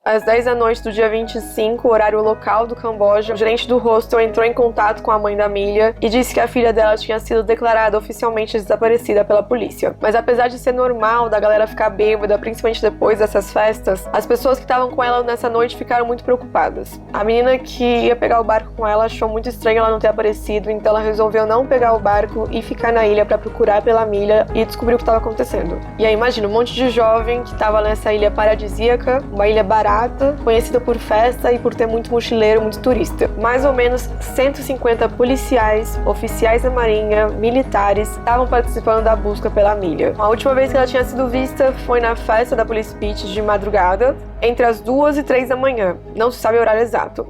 Às 10 da noite do dia 25, horário local do Camboja, o gerente do hostel entrou em contato com a mãe da Milha e disse que a filha dela tinha sido declarada oficialmente desaparecida pela polícia. Mas apesar de ser normal da galera ficar bêbada, principalmente depois dessas festas, as pessoas que estavam com ela nessa noite ficaram muito preocupadas. A menina que ia pegar o barco com ela achou muito estranho ela não ter aparecido, então ela resolveu não pegar o barco e ficar na ilha para procurar pela Milha e descobrir o que estava acontecendo. E aí imagina, um monte de jovem que estava nessa ilha paradisíaca, uma ilha barata, conhecida por festa e por ter muito mochileiro, muito turista. Mais ou menos 150 policiais, oficiais da marinha, militares, estavam participando da busca pela Milha. A última vez que ela tinha sido vista foi na festa da Police Beach de madrugada, entre as 2 e 3 da manhã. Não se sabe o horário exato.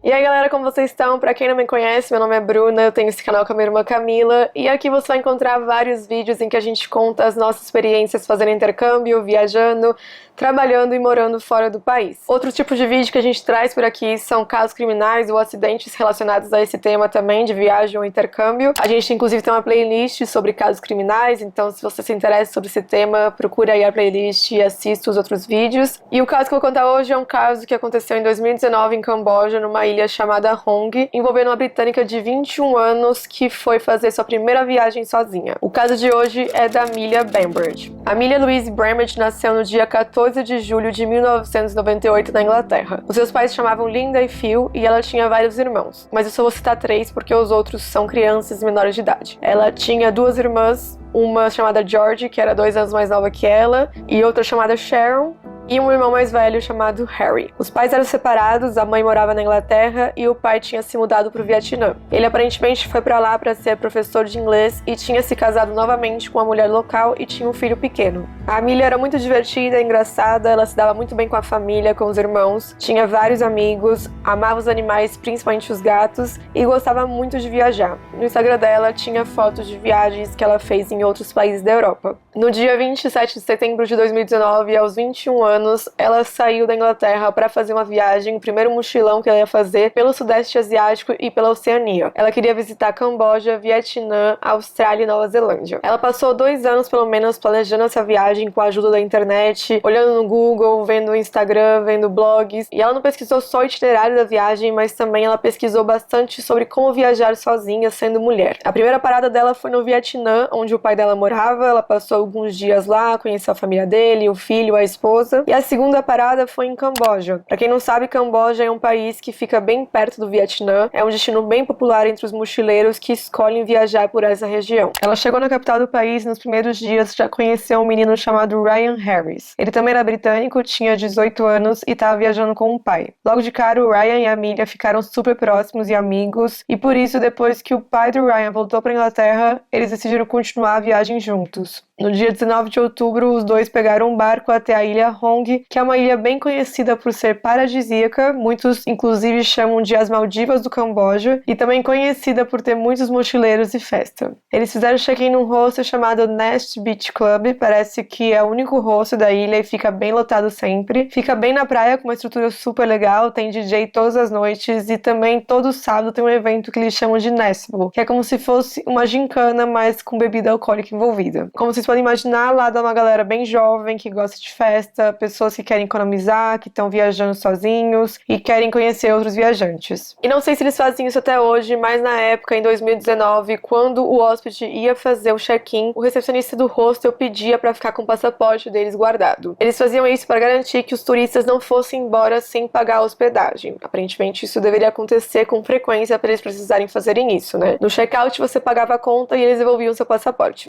E aí galera, como vocês estão? Pra quem não me conhece, meu nome é Bruna, eu tenho esse canal com a minha irmã Camila e aqui você vai encontrar vários vídeos em que a gente conta as nossas experiências fazendo intercâmbio, viajando, trabalhando e morando fora do país. Outros tipos de vídeo que a gente traz por aqui são casos criminais ou acidentes relacionados a esse tema também, de viagem ou intercâmbio. A gente inclusive tem uma playlist sobre casos criminais, então se você se interessa sobre esse tema, procure aí a playlist e assista os outros vídeos. E o caso que eu vou contar hoje é um caso que aconteceu em 2019 em Camboja, numa ilha chamada Hong, envolvendo uma britânica de 21 anos que foi fazer sua primeira viagem sozinha. O caso de hoje é da Milha Bamberg. A Milha Louise Bramage nasceu no dia 14 de julho de 1998 na Inglaterra. Os seus pais se chamavam Linda e Phil e ela tinha vários irmãos, mas eu só vou citar 3 porque os outros são crianças menores de idade. Ela tinha 2 irmãs, uma chamada George, que era 2 anos mais nova que ela, e outra chamada Sharon, e um irmão mais velho chamado Harry. Os pais eram separados, a mãe morava na Inglaterra e o pai tinha se mudado para o Vietnã. Ele aparentemente foi para lá para ser professor de inglês e tinha se casado novamente com uma mulher local e tinha um filho pequeno. A Milha era muito divertida, engraçada, ela se dava muito bem com a família, com os irmãos, tinha vários amigos, amava os animais, principalmente os gatos, e gostava muito de viajar. No Instagram dela tinha fotos de viagens que ela fez em outros países da Europa. No dia 27 de setembro de 2019, aos 21 anos, ela saiu da Inglaterra para fazer uma viagem, o primeiro mochilão que ela ia fazer pelo Sudeste Asiático e pela Oceania. Ela queria visitar Camboja, Vietnã, Austrália e Nova Zelândia. Ela passou 2 anos, pelo menos, planejando essa viagem com a ajuda da internet, olhando no Google, vendo o Instagram, vendo blogs. E ela não pesquisou só o itinerário da viagem, mas também ela pesquisou bastante sobre como viajar sozinha, sendo mulher. A primeira parada dela foi no Vietnã, onde o pai dela morava. Ela passou alguns dias lá, conheceu a família dele, o filho, a esposa. E a segunda parada foi em Camboja. Pra quem não sabe, Camboja é um país que fica bem perto do Vietnã. É um destino bem popular entre os mochileiros que escolhem viajar por essa região. Ela chegou na capital do país nos primeiros dias, já conheceu um menino chamado Ryan Harris. Ele também era britânico, tinha 18 anos e estava viajando com o pai. Logo de cara, o Ryan e a Milha ficaram super próximos e amigos, e por isso, depois que o pai do Ryan voltou para Inglaterra, eles decidiram continuar a viagem juntos. No dia 19 de outubro, os dois pegaram um barco até a ilha Hong, que é uma ilha bem conhecida por ser paradisíaca, muitos inclusive chamam de as Maldivas do Camboja, e também conhecida por ter muitos mochileiros e festa. Eles fizeram check-in num hostel chamado Nest Beach Club, parece que é o único hostel da ilha e fica bem lotado sempre. Fica bem na praia com uma estrutura super legal, tem DJ todas as noites e também todo sábado tem um evento que eles chamam de Nestable, que é como se fosse uma gincana, mas com bebida alcoólica envolvida. Como vocês podem imaginar, lá dá uma galera bem jovem que gosta de festa, pessoas que querem economizar, que estão viajando sozinhos e querem conhecer outros viajantes. E não sei se eles fazem isso até hoje, mas na época, em 2019, quando o hóspede ia fazer o check-in, o recepcionista do hostel pedia para ficar com o passaporte deles guardado. Eles faziam isso para garantir que os turistas não fossem embora sem pagar a hospedagem. Aparentemente, isso deveria acontecer com frequência para eles precisarem fazerem isso, né? No check-out, você pagava a conta e eles devolviam seu passaporte.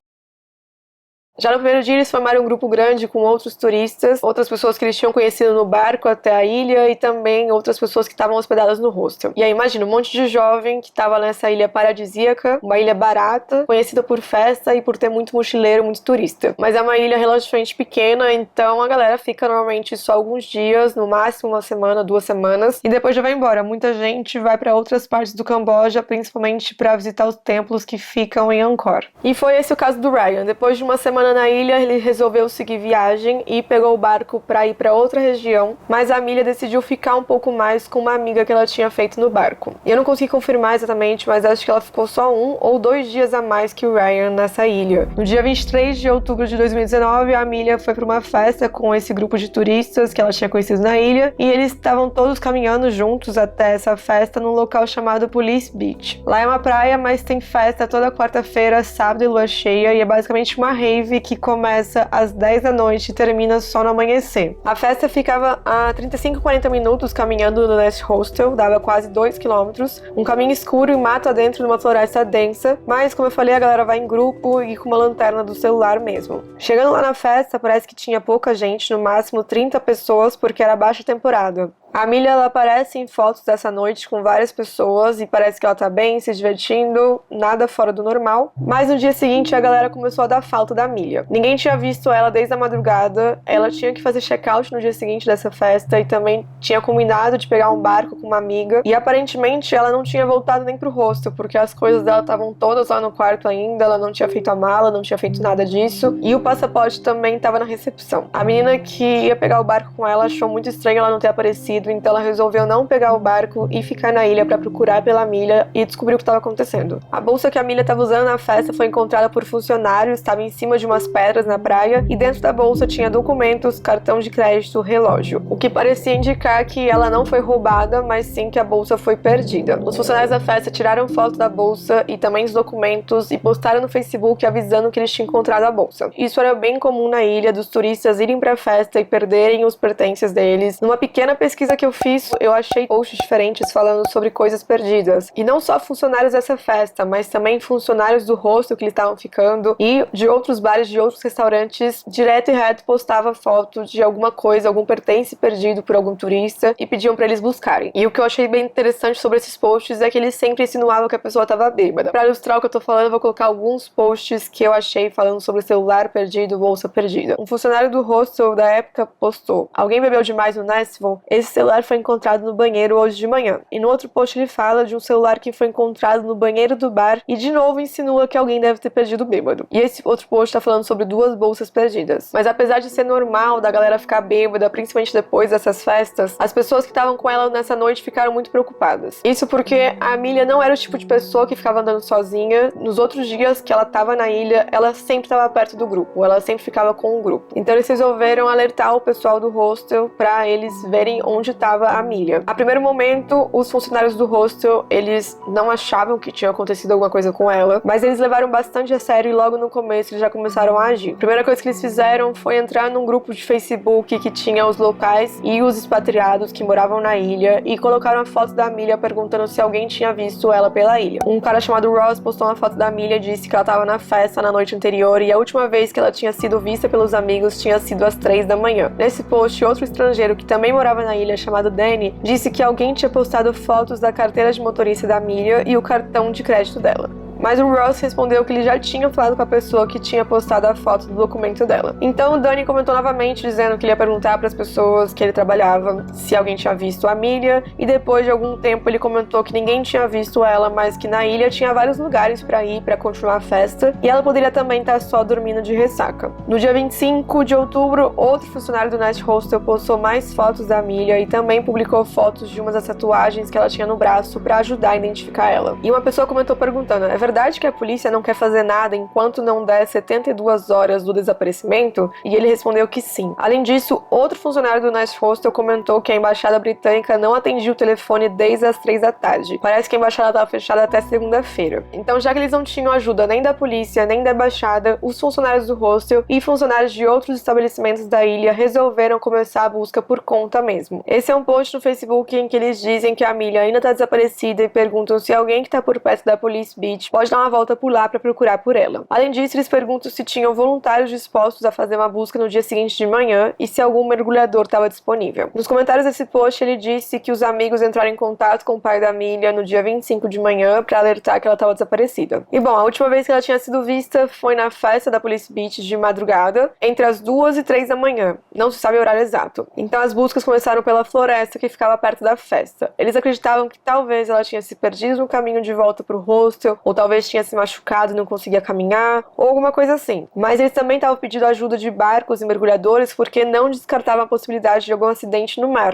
Já no primeiro dia eles formaram um grupo grande com outros turistas, outras pessoas que eles tinham conhecido no barco até a ilha e também outras pessoas que estavam hospedadas no hostel. E aí imagina, um monte de jovem que estava nessa ilha paradisíaca, uma ilha barata, conhecida por festa e por ter muito mochileiro, muito turista. Mas é uma ilha relativamente pequena, então a galera fica normalmente só alguns dias, no máximo uma semana, 2 semanas, e depois já vai embora. Muita gente vai para outras partes do Camboja, principalmente para visitar os templos que ficam em Angkor. E foi esse o caso do Ryan. Depois de uma semana semana na ilha, ele resolveu seguir viagem e pegou o barco para ir para outra região, mas a Amelia decidiu ficar um pouco mais com uma amiga que ela tinha feito no barco. E eu não consegui confirmar exatamente, mas acho que ela ficou só 1 ou 2 dias a mais que o Ryan nessa ilha. No dia 23 de outubro de 2019, a Amelia foi para uma festa com esse grupo de turistas que ela tinha conhecido na ilha, e eles estavam todos caminhando juntos até essa festa num local chamado Police Beach. Lá é uma praia, mas tem festa toda quarta-feira, sábado e lua cheia, e é basicamente uma rave que começa às 10 da noite e termina só no amanhecer. A festa ficava a 35, 40 minutos caminhando no Nest Hostel, dava quase 2 quilômetros, um caminho escuro e mato adentro de uma floresta densa, mas como eu falei, a galera vai em grupo e com uma lanterna do celular mesmo. Chegando lá na festa, parece que tinha pouca gente, no máximo 30 pessoas, porque era baixa temporada. A Amelia, ela aparece em fotos dessa noite com várias pessoas e parece que ela tá bem, se divertindo, nada fora do normal. Mas no dia seguinte a galera começou a dar falta da Amelia. Ninguém tinha visto ela desde a madrugada, ela tinha que fazer check-out no dia seguinte dessa festa e também tinha combinado de pegar um barco com uma amiga. E aparentemente ela não tinha voltado nem pro hostel, porque as coisas dela estavam todas lá no quarto ainda, ela não tinha feito a mala, não tinha feito nada disso. E o passaporte também estava na recepção. A menina que ia pegar o barco com ela achou muito estranho ela não ter aparecido, então ela resolveu não pegar o barco e ficar na ilha para procurar pela Amelia e descobrir o que estava acontecendo. A bolsa que a Amelia estava usando na festa foi encontrada por funcionários, estava em cima de umas pedras na praia e dentro da bolsa tinha documentos, cartão de crédito, relógio, o que parecia indicar que ela não foi roubada, mas sim que a bolsa foi perdida. Os funcionários da festa tiraram foto da bolsa e também os documentos e postaram no Facebook avisando que eles tinham encontrado a bolsa. Isso era bem comum na ilha, dos turistas irem para a festa e perderem os pertences deles. Numa pequena pesquisa que eu fiz, eu achei posts diferentes falando sobre coisas perdidas. E não só funcionários dessa festa, mas também funcionários do hostel que eles estavam ficando e de outros bares, de outros restaurantes, direto e reto postava foto de alguma coisa, algum pertence perdido por algum turista e pediam pra eles buscarem. E o que eu achei bem interessante sobre esses posts é que eles sempre insinuavam que a pessoa tava bêbada. Pra ilustrar o que eu tô falando, eu vou colocar alguns posts que eu achei falando sobre celular perdido, bolsa perdida. Um funcionário do hostel da época postou: alguém bebeu demais no Nestville? Esse celular foi encontrado no banheiro hoje de manhã. E no outro post ele fala de um celular que foi encontrado no banheiro do bar e de novo insinua que alguém deve ter perdido bêbado. E esse outro post tá falando sobre 2 bolsas perdidas. Mas apesar de ser normal da galera ficar bêbada, principalmente depois dessas festas, as pessoas que estavam com ela nessa noite ficaram muito preocupadas. Isso porque a Amelia não era o tipo de pessoa que ficava andando sozinha. Nos outros dias que ela tava na ilha, ela sempre estava perto do grupo, ela sempre ficava com o grupo. Então eles resolveram alertar o pessoal do hostel pra eles verem onde estava a Amelia. A primeiro momento, os funcionários do hostel, eles não achavam que tinha acontecido alguma coisa com ela, mas eles levaram bastante a sério e logo no começo eles já começaram a agir. A primeira coisa que eles fizeram foi entrar num grupo de Facebook que tinha os locais e os expatriados que moravam na ilha e colocaram a foto da Amelia perguntando se alguém tinha visto ela pela ilha. Um cara chamado Ross postou uma foto da Amelia e disse que ela estava na festa na noite anterior e a última vez que ela tinha sido vista pelos amigos tinha sido às 3 da manhã. Nesse post, outro estrangeiro que também morava na ilha, chamado Danny, disse que alguém tinha postado fotos da carteira de motorista da Amelia e o cartão de crédito dela. Mas o Ross respondeu que ele já tinha falado com a pessoa que tinha postado a foto do documento dela. Então o Danny comentou novamente dizendo que ele ia perguntar para as pessoas que ele trabalhava se alguém tinha visto a Amelia, e depois de algum tempo ele comentou que ninguém tinha visto ela, mas que na ilha tinha vários lugares para ir para continuar a festa e ela poderia também estar só dormindo de ressaca. No dia 25 de outubro, outro funcionário do Nest Hostel postou mais fotos da Amelia e também publicou fotos de uma das tatuagens que ela tinha no braço para ajudar a identificar ela. E uma pessoa comentou perguntando: é verdade que a polícia não quer fazer nada enquanto não der 72 horas do desaparecimento? E ele respondeu que sim. Além disso, outro funcionário do Nest Hostel comentou que a embaixada britânica não atendia o telefone desde as 3 da tarde. Parece que a embaixada estava fechada até segunda-feira. Então, já que eles não tinham ajuda nem da polícia, nem da embaixada, os funcionários do hostel e funcionários de outros estabelecimentos da ilha resolveram começar a busca por conta mesmo. Esse é um post no Facebook em que eles dizem que a Amelia ainda está desaparecida e perguntam se alguém que está por perto da Police Beach pode dar uma volta por lá para procurar por ela. Além disso, eles perguntam se tinham voluntários dispostos a fazer uma busca no dia seguinte de manhã e se algum mergulhador estava disponível. Nos comentários desse post, ele disse que os amigos entraram em contato com o pai da Amelia no dia 25 de manhã para alertar que ela estava desaparecida. E bom, a última vez que ela tinha sido vista foi na festa da Police Beach de madrugada, entre as 2 e 3 da manhã. Não se sabe o horário exato. Então as buscas começaram pela floresta que ficava perto da festa. Eles acreditavam que talvez ela tinha se perdido no caminho de volta para o hostel, ou talvez talvez tinha se machucado e não conseguia caminhar, ou alguma coisa assim. Mas eles também estavam pedindo ajuda de barcos e mergulhadores porque não descartavam a possibilidade de algum acidente no mar.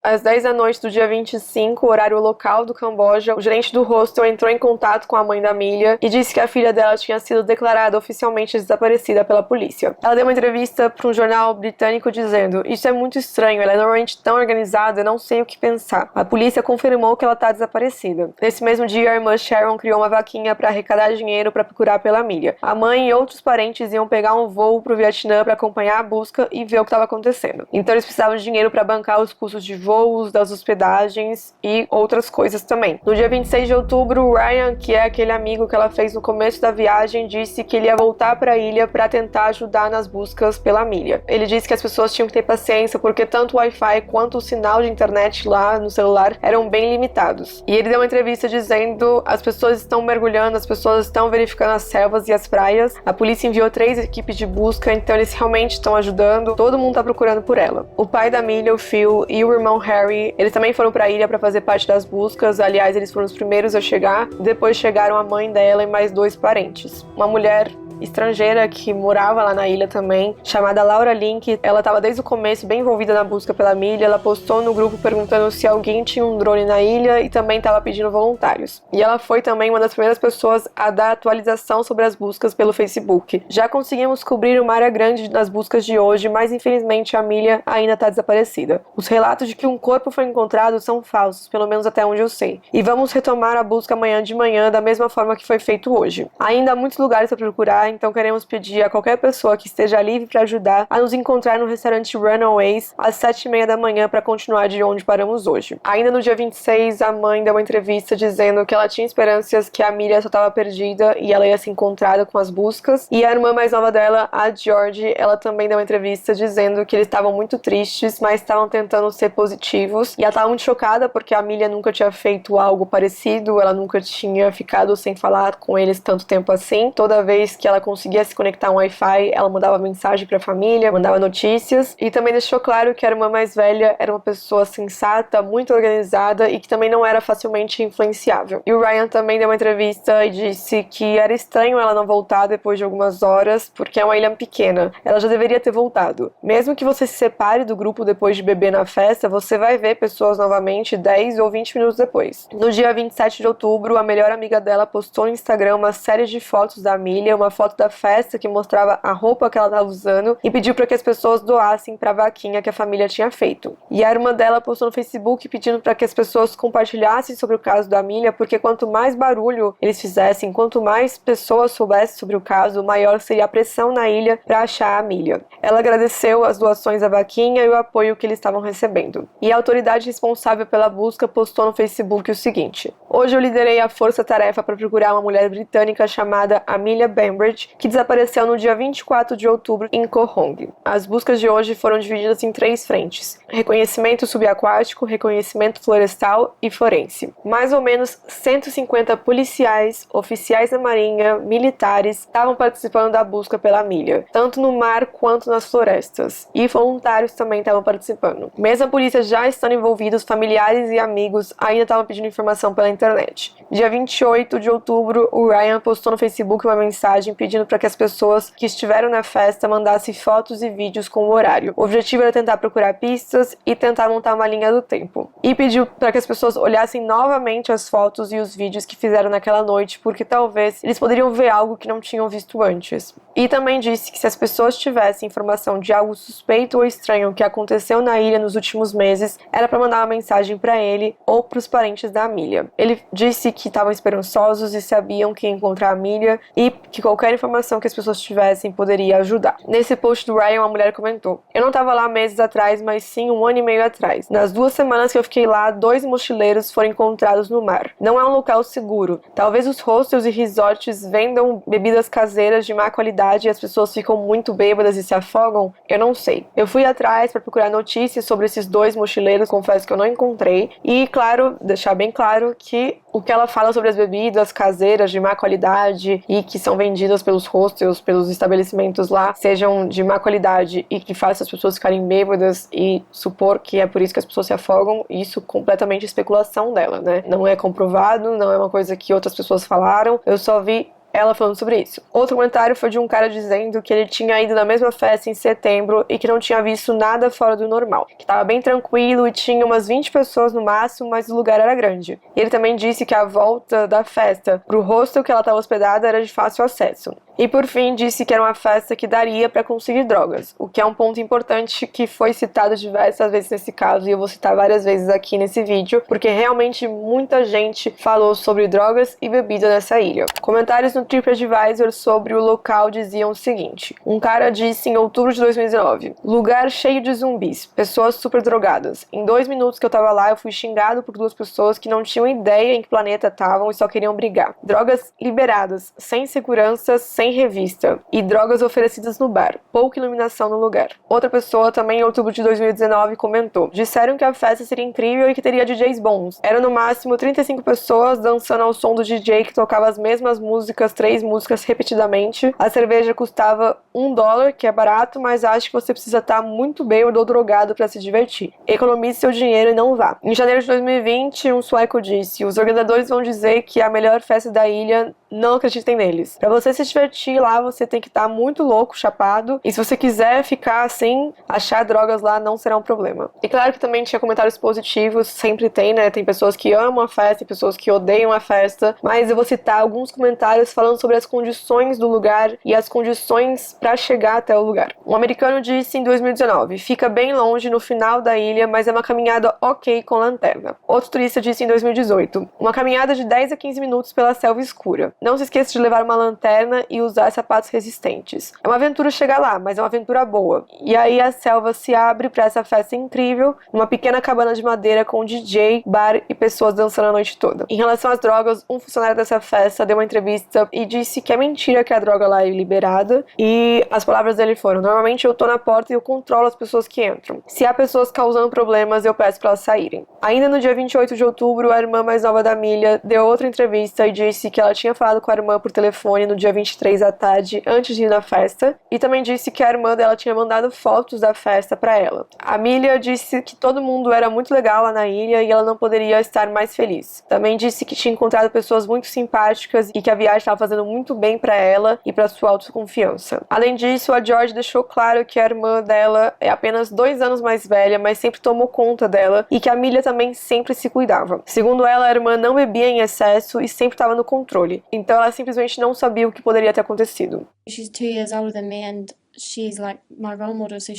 Às 10 da noite do dia 25, horário local do Camboja, o gerente do hostel entrou em contato com a mãe da Milha e disse que a filha dela tinha sido declarada oficialmente desaparecida pela polícia. Ela deu uma entrevista para um jornal britânico dizendo: "Isso é muito estranho, ela é normalmente tão organizada, eu não sei o que pensar. A polícia confirmou que ela está desaparecida." Nesse mesmo dia, a irmã Sharon criou uma vaquinha para arrecadar dinheiro para procurar pela Milha. A mãe e outros parentes iam pegar um voo para o Vietnã para acompanhar a busca e ver o que estava acontecendo. Então eles precisavam de dinheiro para bancar os custos de voos, das hospedagens e outras coisas também. No dia 26 de outubro, o Ryan, que é aquele amigo que ela fez no começo da viagem, disse que ele ia voltar para a ilha para tentar ajudar nas buscas pela Milha. Ele disse que as pessoas tinham que ter paciência porque tanto o Wi-Fi quanto o sinal de internet lá no celular eram bem limitados. E ele deu uma entrevista dizendo: "As pessoas estão mergulhando, as pessoas estão verificando as selvas e as praias. A polícia enviou 3 equipes de busca, então eles realmente estão ajudando. Todo mundo está procurando por ela." O pai da Milha, o Phil, e o irmão Harry, eles também foram para a ilha para fazer parte das buscas. Aliás, eles foram os primeiros a chegar. Depois chegaram a mãe dela e mais 2 parentes. Uma mulher estrangeira que morava lá na ilha também, chamada Laura Link. Ela estava desde o começo bem envolvida na busca pela Milha. Ela postou no grupo perguntando se alguém tinha um drone na ilha e também estava pedindo voluntários. E ela foi também uma das primeiras pessoas a dar atualização sobre as buscas pelo Facebook. "Já conseguimos cobrir uma área grande das buscas de hoje, mas infelizmente a Milha ainda está desaparecida. Os relatos de que um corpo foi encontrado são falsos, pelo menos até onde eu sei. E vamos retomar a busca amanhã de manhã da mesma forma que foi feito hoje. Ainda há muitos lugares para procurar, então queremos pedir a qualquer pessoa que esteja livre para ajudar a nos encontrar no restaurante Runaways às 7h30 da manhã para continuar de onde paramos hoje." Ainda no dia 26, a mãe deu uma entrevista dizendo que ela tinha esperanças que a Milha só estava perdida e ela ia ser encontrada com as buscas. E a irmã mais nova dela, a George, ela também deu uma entrevista dizendo que eles estavam muito tristes, mas estavam tentando ser positivos. E ela estava muito chocada porque a Milha nunca tinha feito algo parecido, ela nunca tinha ficado sem falar com eles tanto tempo assim. Toda vez que ela conseguia se conectar a um Wi-Fi, ela mandava mensagem para a família, mandava notícias. E também deixou claro que a irmã mais velha era uma pessoa sensata, muito organizada e que também não era facilmente influenciável. E o Ryan também deu uma entrevista e disse que era estranho ela não voltar depois de algumas horas, porque é uma ilha pequena. Ela já deveria ter voltado. Mesmo que você se separe do grupo depois de beber na festa, você vai ver pessoas novamente 10 ou 20 minutos depois. No dia 27 de outubro, a melhor amiga dela postou no Instagram uma série de fotos da Milha, uma foto da festa que mostrava a roupa que ela estava usando e pediu para que as pessoas doassem para a vaquinha que a família tinha feito. E a irmã dela postou no Facebook pedindo para que as pessoas compartilhassem sobre o caso da Milha, porque quanto mais barulho eles fizessem, quanto mais pessoas soubessem sobre o caso, maior seria a pressão na ilha para achar a Milha. Ela agradeceu as doações da vaquinha e o apoio que eles estavam recebendo. E a autoridade responsável pela busca postou no Facebook o seguinte: "Hoje eu liderei a força-tarefa para procurar uma mulher britânica chamada Amelia Bainbridge, que desapareceu no dia 24 de outubro em Koh Hong. As buscas de hoje foram divididas em 3 frentes: reconhecimento subaquático, reconhecimento florestal e forense. Mais ou menos 150 policiais, oficiais da marinha, militares estavam participando da busca pela Milha, tanto no mar quanto nas florestas, e voluntários também estavam participando. Mesmo a polícia já estando envolvida, os familiares e amigos ainda estavam pedindo informação pela internet. Dia 28 de outubro, o Ryan postou no Facebook uma mensagem pedindo para que as pessoas que estiveram na festa mandassem fotos e vídeos com o horário. O objetivo era tentar procurar pistas e tentar montar uma linha do tempo. E pediu para que as pessoas olhassem novamente as fotos e os vídeos que fizeram naquela noite, porque talvez eles poderiam ver algo que não tinham visto antes. E também disse que se as pessoas tivessem informação de algo suspeito ou estranho que aconteceu na ilha nos últimos meses, era para mandar uma mensagem para ele ou para os parentes da Amelia. Ele disse que estavam esperançosos e sabiam que ia encontrar a Amelia e que qualquer informação que as pessoas tivessem poderia ajudar. Nesse post do Ryan, uma mulher comentou: "Eu não estava lá meses atrás, mas sim 1 ano e meio atrás. Nas 2 semanas que eu fiquei lá, 2 mochileiros foram encontrados no mar. Não é um local seguro. Talvez os hostels e resorts vendam bebidas caseiras de má qualidade e as pessoas ficam muito bêbadas e se afogam? Eu não sei. Eu fui atrás para procurar notícias sobre esses 2 mochileiros, confesso que eu não encontrei. E, claro, deixar bem claro que O que ela fala sobre as bebidas caseiras de má qualidade e que são vendidas pelos hostels, pelos estabelecimentos lá, sejam de má qualidade e que façam as pessoas ficarem bêbadas e supor que é por isso que as pessoas se afogam, isso completamente especulação dela, né? Não é comprovado, não é uma coisa que outras pessoas falaram, eu só vi ela falando sobre isso. Outro comentário foi de um cara dizendo que ele tinha ido na mesma festa em setembro e que não tinha visto nada fora do normal, que estava bem tranquilo e tinha umas 20 pessoas no máximo, mas o lugar era grande. E ele também disse que a volta da festa pro hostel que ela estava hospedada era de fácil acesso. E por fim disse que era uma festa que daria para conseguir drogas, o que é um ponto importante que foi citado diversas vezes nesse caso, e eu vou citar várias vezes aqui nesse vídeo, porque realmente muita gente falou sobre drogas e bebida nessa ilha. Comentários no TripAdvisor sobre o local diziam o seguinte: um cara disse em outubro de 2019, lugar cheio de zumbis, pessoas super drogadas. Em 2 minutos que eu tava lá, eu fui xingado por 2 pessoas que não tinham ideia em que planeta estavam e só queriam brigar. Drogas liberadas, sem segurança, sem revista, e drogas oferecidas no bar, pouca iluminação no lugar. Outra pessoa também em outubro de 2019 comentou: disseram que a festa seria incrível e que teria DJs bons. Eram no máximo 35 pessoas dançando ao som do DJ que tocava as mesmas músicas, 3 músicas repetidamente. A cerveja custava $1, que é barato, mas acho que você precisa estar muito bêbado ou drogado para se divertir. Economize seu dinheiro e não vá. Em janeiro de 2020, um sueco disse: os organizadores vão dizer que é a melhor festa da ilha, não acreditem neles. Para você se divertir lá, você tem que estar muito louco, chapado, e se você quiser ficar assim, achar drogas lá não será um problema. E claro que também tinha comentários positivos, sempre tem, né? Tem pessoas que amam a festa e pessoas que odeiam a festa, mas eu vou citar alguns comentários falando sobre as condições do lugar e as condições para chegar até o lugar. Um americano disse em 2019: fica bem longe no final da ilha, mas é uma caminhada ok com lanterna. Outro turista disse em 2018: uma caminhada de 10 a 15 minutos pela selva escura. Não se esqueça de levar uma lanterna e usar sapatos resistentes. É uma aventura chegar lá, mas é uma aventura boa. E aí a selva se abre para essa festa incrível, numa pequena cabana de madeira com DJ, bar e pessoas dançando a noite toda. Em relação às drogas, um funcionário dessa festa deu uma entrevista e disse que é mentira que a droga lá é liberada, e as palavras dele foram: normalmente eu tô na porta e eu controlo as pessoas que entram. Se há pessoas causando problemas, eu peço para elas saírem. Ainda no dia 28 de outubro, a irmã mais nova da Milha deu outra entrevista e disse que ela tinha falado com a irmã por telefone no dia 23 à tarde, antes de ir na festa, e também disse que a irmã dela tinha mandado fotos da festa para ela. A Milha disse que todo mundo era muito legal lá na ilha e ela não poderia estar mais feliz. Também disse que tinha encontrado pessoas muito simpáticas e que a viagem estava fazendo muito bem para ela e para sua autoconfiança. Além disso, a George deixou claro que a irmã dela é apenas 2 anos mais velha, mas sempre tomou conta dela, e que a Milha também sempre se cuidava. Segundo ela, a irmã não bebia em excesso e sempre estava no controle, então ela simplesmente não sabia o que poderia ter acontecido. She's 2 years older than me and she's like my role model, so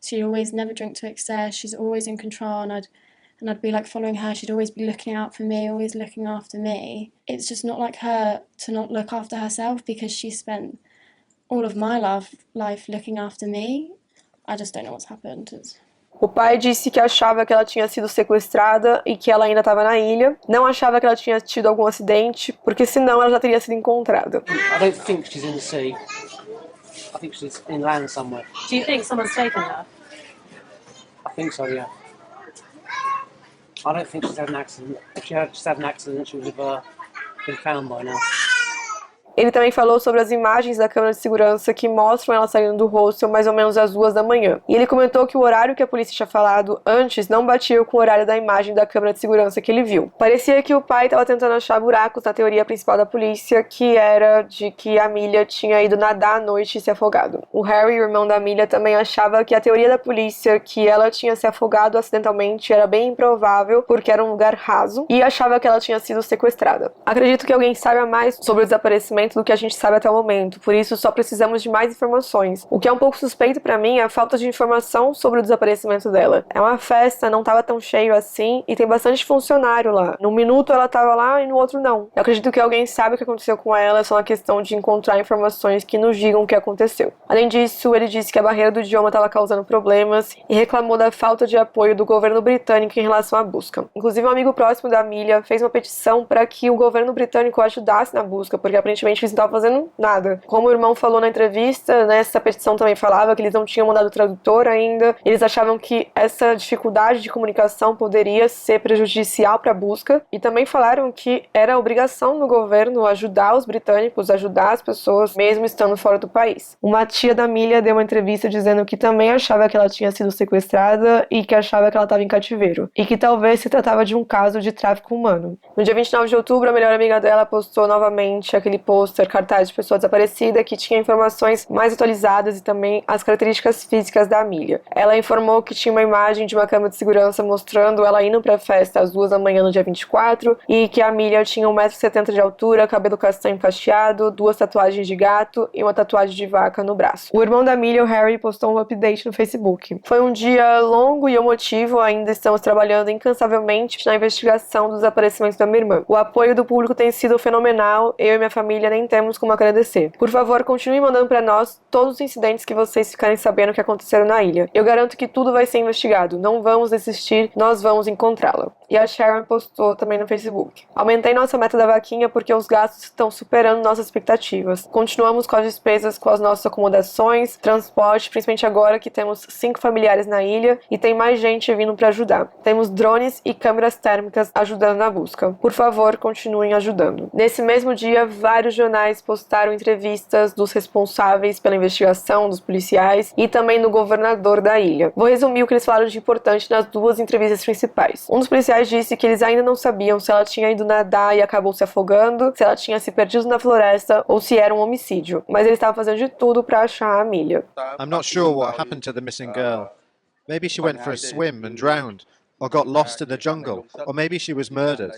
she always never drink to excess, she's always in control, and I'd be like following her, she'd always be looking out for me, always looking after me. It's just not like her to not look after herself, because she spent all of my life looking after me. I just don't know what's happened. O pai disse que achava que ela tinha sido sequestrada e que ela ainda estava na ilha. Não achava que ela tinha tido algum acidente, porque senão ela já teria sido encontrada. I don't think she's in the sea. I think she's inland somewhere. Do you think someone's taken her? I think so, yeah. I don't think she's had an accident. If she had just had an accident, she would have been found by now. Ele também falou sobre as imagens da câmera de segurança que mostram ela saindo do hostel mais ou menos às 2 da manhã. E ele comentou que o horário que a polícia tinha falado antes não batia com o horário da imagem da câmera de segurança que ele viu. Parecia que o pai estava tentando achar buracos na teoria principal da polícia, que era de que a Milha tinha ido nadar à noite e se afogado. O Harry, o irmão da Milha, também achava que a teoria da polícia que ela tinha se afogado acidentalmente era bem improvável, porque era um lugar raso, e achava que ela tinha sido sequestrada. Acredito que alguém saiba mais sobre o desaparecimento do que a gente sabe até o momento, por isso só precisamos de mais informações. O que é um pouco suspeito pra mim é a falta de informação sobre o desaparecimento dela. É uma festa, não tava tão cheio assim, e tem bastante funcionário lá. Num minuto ela tava lá e no outro não. Eu acredito que alguém sabe o que aconteceu com ela, é só uma questão de encontrar informações que nos digam o que aconteceu. Além disso, ele disse que a barreira do idioma estava causando problemas e reclamou da falta de apoio do governo britânico em relação à busca. Inclusive, um amigo próximo da Milha fez uma petição para que o governo britânico ajudasse na busca, porque aparentemente simplesmente eles não estavam fazendo nada. Como o irmão falou na entrevista, né, essa petição também falava que eles não tinham mandado o tradutor ainda, eles achavam que essa dificuldade de comunicação poderia ser prejudicial para a busca, e também falaram que era obrigação do governo ajudar os britânicos, ajudar as pessoas, mesmo estando fora do país. Uma tia da Amelia deu uma entrevista dizendo que também achava que ela tinha sido sequestrada e que achava que ela estava em cativeiro, e que talvez se tratava de um caso de tráfico humano. No dia 29 de outubro, a melhor amiga dela postou novamente aquele pôster cartaz de pessoa desaparecida que tinha informações mais atualizadas e também as características físicas da Amelia. Ela informou que tinha uma imagem de uma câmera de segurança mostrando ela indo pra festa às 2 da manhã no dia 24 e que a Amelia tinha 1,70 m de altura, cabelo castanho cacheado, 2 tatuagens de gato e uma tatuagem de vaca no braço. O irmão da Amelia, o Harry, postou um update no Facebook. Foi um dia longo e emotivo, ainda estamos trabalhando incansavelmente na investigação dos desaparecimentos da minha irmã. O apoio do público tem sido fenomenal, eu e minha família nem temos como agradecer. Por favor, continue mandando pra nós todos os incidentes que vocês ficarem sabendo que aconteceram na ilha. Eu garanto que tudo vai ser investigado, não vamos desistir, nós vamos encontrá-la. E a Sharon postou também no Facebook. Aumentei nossa meta da vaquinha porque os gastos estão superando nossas expectativas. Continuamos com as despesas com as nossas acomodações, transporte, principalmente agora que temos 5 familiares na ilha e tem mais gente vindo para ajudar. Temos drones e câmeras térmicas ajudando na busca. Por favor, continuem ajudando. Nesse mesmo dia, vários jornais postaram entrevistas dos responsáveis pela investigação, dos policiais e também do governador da ilha. Vou resumir o que eles falaram de importante nas 2 entrevistas principais. Um dos policiais disse que eles ainda não sabiam se ela tinha ido nadar e acabou se afogando, se ela tinha se perdido na floresta ou se era um homicídio, mas eles estavam fazendo de tudo para achar a Amelia. I'm not sure what happened to the missing girl. Maybe she went for a swim and drowned, or got lost in the jungle, or maybe she was murdered.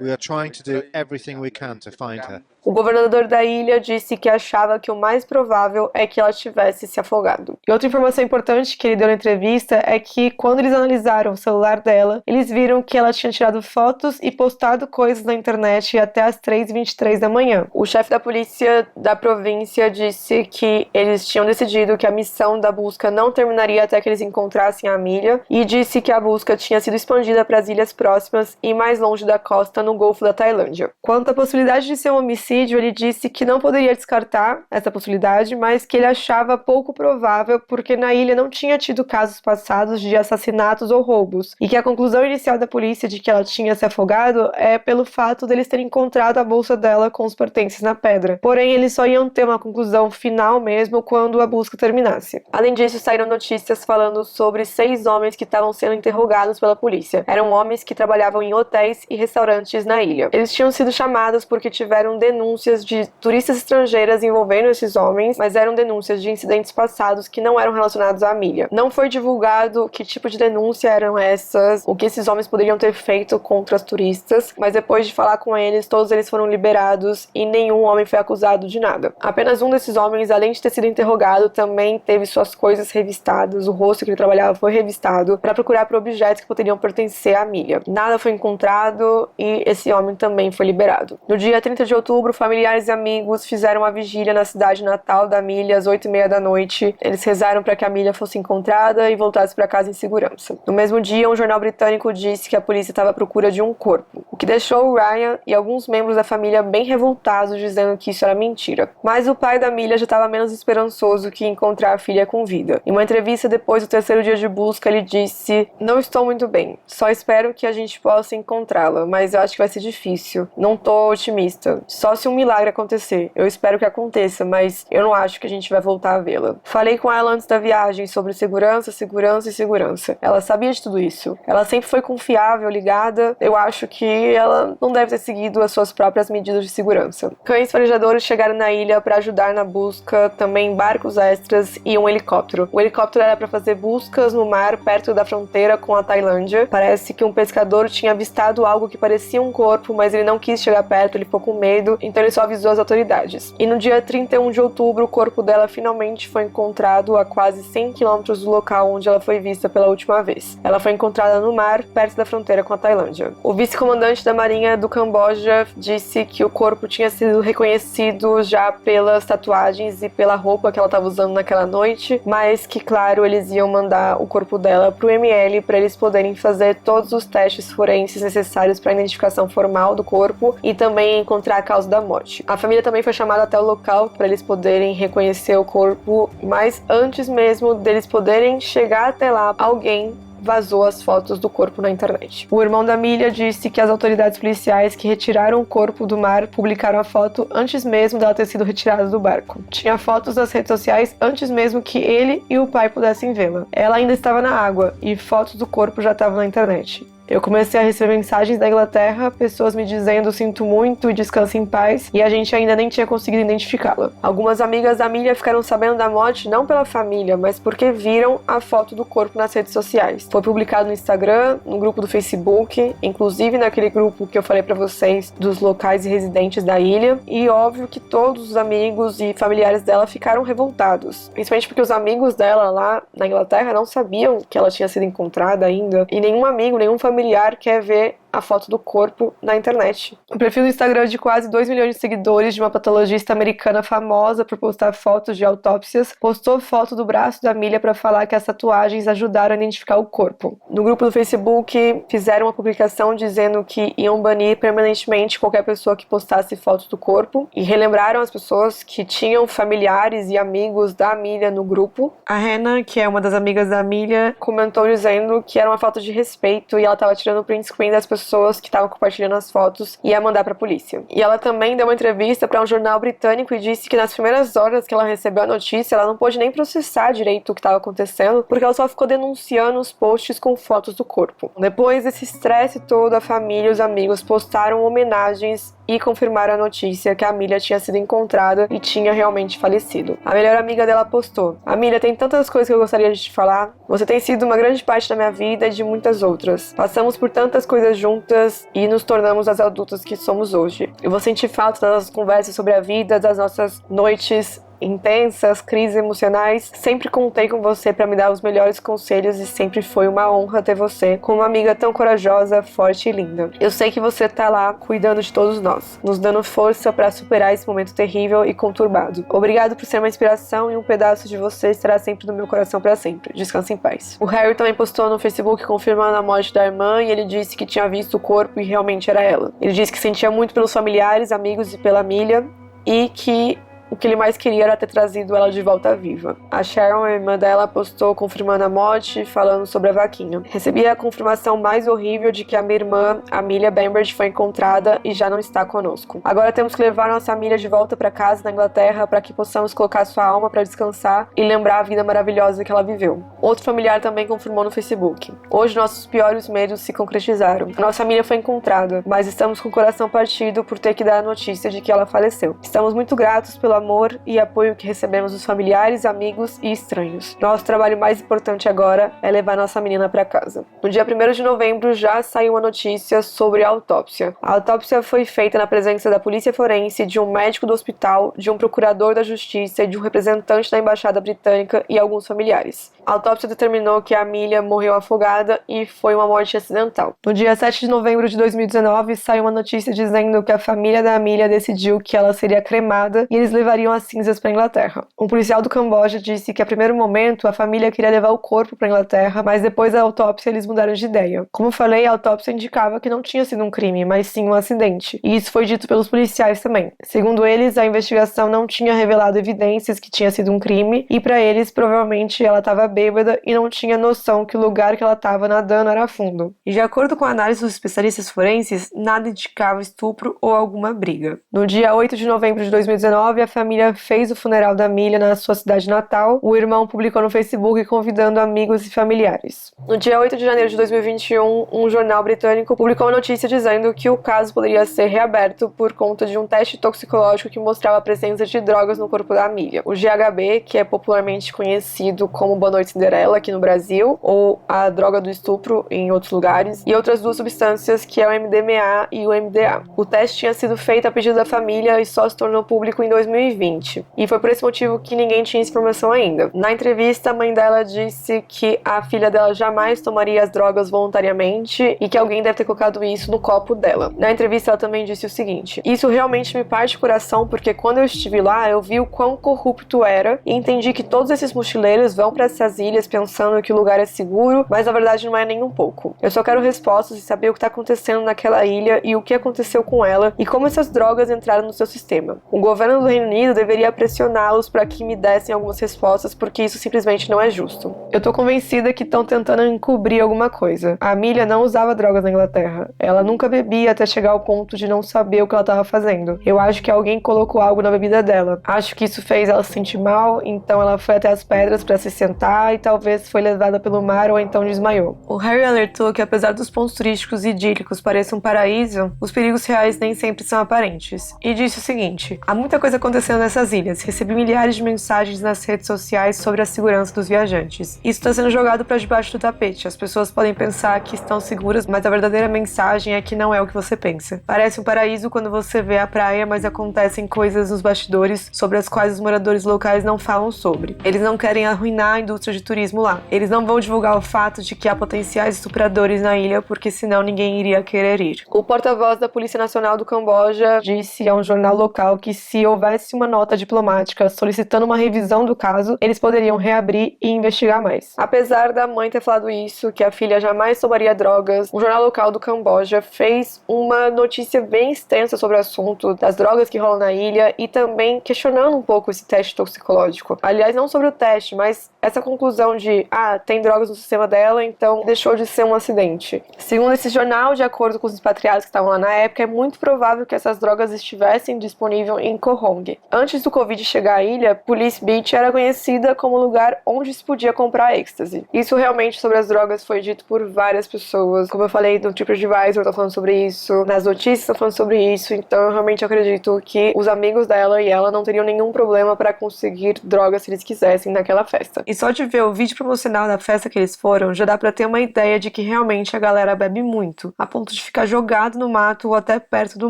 We are trying to do everything we can to find her. O governador da ilha disse que achava que o mais provável é que ela tivesse se afogado. E outra informação importante que ele deu na entrevista é que quando eles analisaram o celular dela, eles viram que ela tinha tirado fotos e postado coisas na internet até as 3h23 da manhã. O chefe da polícia da província disse que eles tinham decidido que a missão da busca não terminaria até que eles encontrassem a Amelia e disse que a busca tinha sido expandida para as ilhas próximas e mais longe da costa no Golfo da Tailândia. Quanto à possibilidade de ser um homicídio, ele disse que não poderia descartar essa possibilidade, mas que ele achava pouco provável porque na ilha não tinha tido casos passados de assassinatos ou roubos, e que a conclusão inicial da polícia de que ela tinha se afogado é pelo fato deles terem encontrado a bolsa dela com os pertences na pedra. Porém, eles só iam ter uma conclusão final mesmo quando a busca terminasse. Além disso, saíram notícias falando sobre 6 homens que estavam sendo interrogados pela polícia. Eram homens que trabalhavam em hotéis e restaurantes na ilha. Eles tinham sido chamados porque tiveram denúncias de turistas estrangeiras envolvendo esses homens, mas eram denúncias de incidentes passados que não eram relacionados à Amelia. Não foi divulgado que tipo de denúncia eram essas, o que esses homens poderiam ter feito contra os turistas, mas depois de falar com eles, todos eles foram liberados e nenhum homem foi acusado de nada. Apenas um desses homens, além de ter sido interrogado, também teve suas coisas revistadas, o rosto que ele trabalhava foi revistado para procurar por objetos que poderiam pertencer à Amelia. Nada foi encontrado e esse homem também foi liberado. No dia 30 de outubro, familiares e amigos fizeram uma vigília na cidade natal da Amelia às 8h30 da noite. Eles rezaram para que a Amelia fosse encontrada e voltasse para casa em segurança. No mesmo dia, um jornal britânico disse que a polícia estava à procura de um corpo, o que deixou o Ryan e alguns membros da família bem revoltados, dizendo que isso era mentira. Mas o pai da Amelia já estava menos esperançoso que encontrar a filha com vida. Em uma entrevista depois do 3º dia de busca, ele disse: "Não estou muito bem, só espero que a gente possa encontrá-la, mas eu acho que vai ser difícil. Não tô otimista. Só se um milagre acontecer. Eu espero que aconteça, mas eu não acho que a gente vai voltar a vê-la." Falei com ela antes da viagem sobre segurança, segurança e segurança. Ela sabia de tudo isso. Ela sempre foi confiável, ligada. Eu acho que ela não deve ter seguido as suas próprias medidas de segurança. Cães farejadores chegaram na ilha para ajudar na busca, também barcos extras e um helicóptero. O helicóptero era para fazer buscas no mar perto da fronteira com a Tailândia. Parece que um pescador tinha avistado algo que parecia um corpo, mas ele não quis chegar perto, ele ficou com medo, então ele só avisou as autoridades. E no dia 31 de outubro, o corpo dela finalmente foi encontrado a quase 100 km do local onde ela foi vista pela última vez. Ela foi encontrada no mar, perto da fronteira com a Tailândia. O vice-comandante da Marinha do Camboja disse que o corpo tinha sido reconhecido já pelas tatuagens e pela roupa que ela estava usando naquela noite, mas que, claro, eles iam mandar o corpo dela para o ML para eles poderem fazer todos os testes forenses necessários para a identificação formal do corpo e também encontrar a causa da morte. A família também foi chamada até o local para eles poderem reconhecer o corpo, mas antes mesmo deles poderem chegar até lá, alguém vazou as fotos do corpo na internet. O irmão da Milha disse que as autoridades policiais que retiraram o corpo do mar publicaram a foto antes mesmo dela ter sido retirada do barco. Tinha fotos nas redes sociais antes mesmo que ele e o pai pudessem vê-la. Ela ainda estava na água e fotos do corpo já estavam na internet. Eu comecei a receber mensagens da Inglaterra, pessoas me dizendo sinto muito e descanse em paz, e a gente ainda nem tinha conseguido identificá-la. Algumas amigas da Milha ficaram sabendo da morte não pela família, mas porque viram a foto do corpo nas redes sociais. Foi publicado no Instagram, no grupo do Facebook, inclusive naquele grupo que eu falei pra vocês dos locais e residentes da ilha, e óbvio que todos os amigos e familiares dela ficaram revoltados, principalmente porque os amigos dela lá na Inglaterra não sabiam que ela tinha sido encontrada ainda, e nenhum amigo, nenhum familiar quer ver a foto do corpo na internet. O perfil do Instagram de quase 2 milhões de seguidores de uma patologista americana famosa por postar fotos de autópsias, postou foto do braço da Milha para falar que as tatuagens ajudaram a identificar o corpo. No grupo do Facebook, fizeram uma publicação dizendo que iam banir permanentemente qualquer pessoa que postasse fotos do corpo e relembraram as pessoas que tinham familiares e amigos da Milha no grupo. A Hannah, que é uma das amigas da Milha, comentou dizendo que era uma falta de respeito e ela estava tirando o print screen das pessoas que estavam compartilhando as fotos e ia mandar pra polícia. E ela também deu uma entrevista para um jornal britânico e disse que nas primeiras horas que ela recebeu a notícia, ela não pôde nem processar direito o que estava acontecendo, porque ela só ficou denunciando os posts com fotos do corpo. Depois desse estresse todo, a família e os amigos postaram homenagens e confirmaram a notícia que a Milha tinha sido encontrada e tinha realmente falecido. A melhor amiga dela postou: Milha, tem tantas coisas que eu gostaria de te falar. Você tem sido uma grande parte da minha vida e de muitas outras. Passamos por tantas coisas juntas e nos tornamos as adultas que somos hoje. Eu vou sentir falta das nossas conversas sobre a vida, das nossas noites intensas, crises emocionais. Sempre contei com você para me dar os melhores conselhos e sempre foi uma honra ter você como uma amiga tão corajosa, forte e linda. Eu sei que você tá lá cuidando de todos nós, nos dando força para superar esse momento terrível e conturbado. Obrigado por ser uma inspiração e um pedaço de você estará sempre no meu coração para sempre. Descanse em paz. O Harry também postou no Facebook confirmando a morte da irmã e ele disse que tinha visto o corpo e realmente era ela. Ele disse que sentia muito pelos familiares, amigos e pela Milha e que o que ele mais queria era ter trazido ela de volta viva. A Sharon, a irmã dela, postou confirmando a morte, falando sobre a vaquinha. Recebi a confirmação mais horrível de que a minha irmã, a Milha Bamberg, foi encontrada e já não está conosco. Agora temos que levar nossa Milha de volta para casa na Inglaterra para que possamos colocar sua alma para descansar e lembrar a vida maravilhosa que ela viveu. Outro familiar também confirmou no Facebook. Hoje nossos piores medos se concretizaram. A nossa Milha foi encontrada, mas estamos com o coração partido por ter que dar a notícia de que ela faleceu. Estamos muito gratos pelo amor e apoio que recebemos dos familiares, amigos e estranhos. Nosso trabalho mais importante agora é levar nossa menina para casa. No dia 1º de novembro já saiu uma notícia sobre a autópsia. A autópsia foi feita na presença da polícia forense, de um médico do hospital, de um procurador da justiça e de um representante da embaixada britânica e alguns familiares. A autópsia determinou que a Milha morreu afogada e foi uma morte acidental. No dia 7 de novembro de 2019, saiu uma notícia dizendo que a família da Milha decidiu que ela seria cremada e eles levariam as cinzas para a Inglaterra. Um policial do Camboja disse que a primeiro momento a família queria levar o corpo para a Inglaterra, mas depois da autópsia eles mudaram de ideia. Como falei, a autópsia indicava que não tinha sido um crime, mas sim um acidente. E isso foi dito pelos policiais também. Segundo eles, a investigação não tinha revelado evidências que tinha sido um crime e para eles provavelmente ela estava bêbada e não tinha noção que o lugar que ela estava nadando era fundo. E de acordo com a análise dos especialistas forenses, nada indicava estupro ou alguma briga. No dia 8 de novembro de 2019, a família fez o funeral da Milha na sua cidade natal. O irmão publicou no Facebook convidando amigos e familiares. No dia 8 de janeiro de 2021, um jornal britânico publicou uma notícia dizendo que o caso poderia ser reaberto por conta de um teste toxicológico que mostrava a presença de drogas no corpo da Milha. O GHB, que é popularmente conhecido como Boa Noite Cinderela aqui no Brasil, ou a droga do estupro em outros lugares, e outras duas substâncias que é o MDMA e o MDA. O teste tinha sido feito a pedido da família e só se tornou público em 2020. 2020. E foi por esse motivo que ninguém tinha essa informação ainda. Na entrevista, a mãe dela disse que a filha dela jamais tomaria as drogas voluntariamente e que alguém deve ter colocado isso no copo dela. Na entrevista, ela também disse o seguinte: isso realmente me parte o coração, porque quando eu estive lá, eu vi o quão corrupto era e entendi que todos esses mochileiros vão para essas ilhas pensando que o lugar é seguro, mas na verdade não é nem um pouco. Eu só quero respostas e saber o que está acontecendo naquela ilha e o que aconteceu com ela e como essas drogas entraram no seu sistema. O governo do Reino Unido deveria pressioná-los para que me dessem algumas respostas, porque isso simplesmente não é justo. Eu tô convencida que estão tentando encobrir alguma coisa. A Amelia não usava drogas na Inglaterra. Ela nunca bebia até chegar ao ponto de não saber o que ela estava fazendo. Eu acho que alguém colocou algo na bebida dela. Acho que isso fez ela se sentir mal, então ela foi até as pedras para se sentar e talvez foi levada pelo mar ou então desmaiou. O Harry alertou que apesar dos pontos turísticos idílicos pareçam um paraíso, os perigos reais nem sempre são aparentes. E disse o seguinte: há muita coisa acontecendo nessas ilhas. Recebi milhares de mensagens nas redes sociais sobre a segurança dos viajantes. Isso está sendo jogado para debaixo do tapete. As pessoas podem pensar que estão seguras, mas a verdadeira mensagem é que não é o que você pensa. Parece um paraíso quando você vê a praia, mas acontecem coisas nos bastidores sobre as quais os moradores locais não falam sobre. Eles não querem arruinar a indústria de turismo lá. Eles não vão divulgar o fato de que há potenciais estupradores na ilha, porque senão ninguém iria querer ir. O porta-voz da Polícia Nacional do Camboja disse a um jornal local que se houvesse uma nota diplomática solicitando uma revisão do caso, eles poderiam reabrir e investigar mais. Apesar da mãe ter falado isso, que a filha jamais tomaria drogas, o jornal local do Camboja fez uma notícia bem extensa sobre o assunto das drogas que rolam na ilha e também questionando um pouco esse teste toxicológico. Aliás, não sobre o teste, mas essa conclusão de, tem drogas no sistema dela, então deixou de ser um acidente. Segundo esse jornal, de acordo com os expatriados que estavam lá na época, é muito provável que essas drogas estivessem disponíveis em Koh Rong. Antes do Covid chegar à ilha, Police Beach era conhecida como lugar onde se podia comprar êxtase. Isso realmente sobre as drogas foi dito por várias pessoas. Como eu falei, no TripAdvisor tá falando sobre isso, nas notícias tá falando sobre isso, então eu realmente acredito que os amigos dela e ela não teriam nenhum problema para conseguir drogas se eles quisessem naquela festa. E só de ver o vídeo promocional da festa que eles foram, já dá pra ter uma ideia de que realmente a galera bebe muito, a ponto de ficar jogado no mato ou até perto do